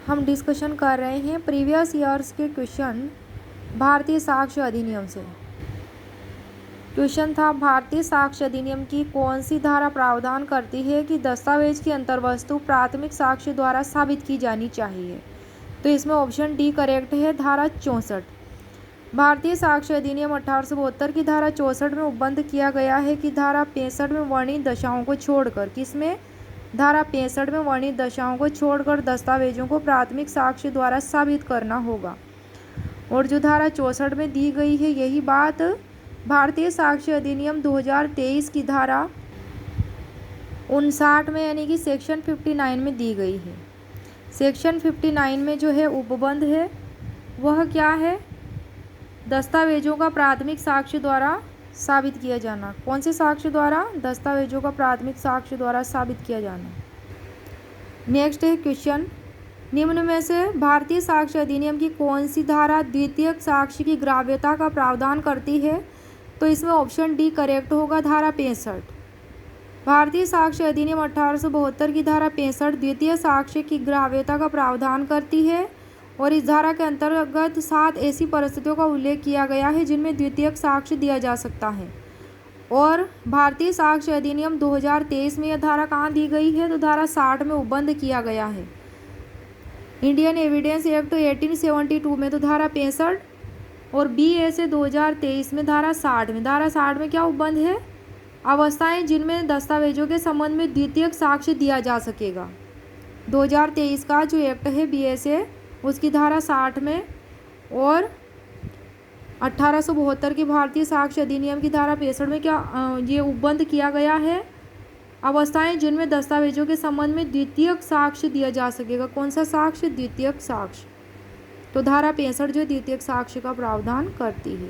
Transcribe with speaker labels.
Speaker 1: हम डिस्कशन कर रहे हैं प्रीवियस ईयर्स के क्वेश्चन भारतीय साक्ष्य अधिनियम से। क्वेश्चन था, भारतीय साक्ष्य अधिनियम की कौन सी धारा प्रावधान करती है कि दस्तावेज की अंतर्वस्तु प्राथमिक साक्ष्य द्वारा साबित की जानी चाहिए। तो इसमें ऑप्शन डी करेक्ट है, धारा 64। भारतीय साक्ष्य अधिनियम 1872 की धारा 64 में उपबंध किया गया है कि धारा 65 में वर्णित दशाओं को छोड़कर, किसमें, धारा 65 में वर्णित दशाओं को छोड़कर दस्तावेजों को प्राथमिक साक्ष्य द्वारा साबित करना होगा। और जो धारा 64 में दी गई है यही बात भारतीय साक्ष्य अधिनियम 2023 की धारा 59 में यानी कि सेक्शन 59 में दी गई है। सेक्शन 59 में जो है उपबंध है वह क्या है, दस्तावेजों का प्राथमिक साक्ष्य द्वारा साबित किया जाना। कौन से साक्ष्य द्वारा, दस्तावेजों का प्राथमिक साक्ष्य द्वारा साबित किया जाना। नेक्स्ट है क्वेश्चन, निम्न में से भारतीय साक्ष्य अधिनियम की कौन सी धारा द्वितीयक साक्ष्य की ग्राह्यता का प्रावधान करती है। तो इसमें ऑप्शन डी करेक्ट होगा, धारा 65। भारतीय साक्ष्य अधिनियम 1872 की धारा 65 द्वितीय साक्ष्य की ग्राह्यता का प्रावधान करती है और इस धारा के अंतर्गत 7 ऐसी परिस्थितियों का उल्लेख किया गया है जिनमें द्वितीयक साक्ष्य दिया जा सकता है। और भारतीय साक्ष्य अधिनियम 2023 में यह धारा कहाँ दी गई है, तो धारा 60 में उपबंध किया गया है। इंडियन एविडेंस एक्ट 1872 में तो धारा 65 और BA से 2023 में धारा 60 में। धारा 60 में क्या उपबंध है, अवस्थाएं जिनमें दस्तावेजों के संबंध में द्वितीयक साक्ष्य दिया जा सकेगा। 2023 का जो एक्ट है BA से, उसकी धारा 60 में और 1872 की भारतीय साक्ष्य अधिनियम की धारा 65 में क्या ये उपबंध किया गया है, अवस्थाएं जिनमें दस्तावेजों के संबंध में द्वितीयक साक्ष्य दिया जा सकेगा। कौन सा साक्ष्य, द्वितीयक साक्ष्य। तो धारा 65 जो द्वितीयक साक्ष्य का प्रावधान करती है।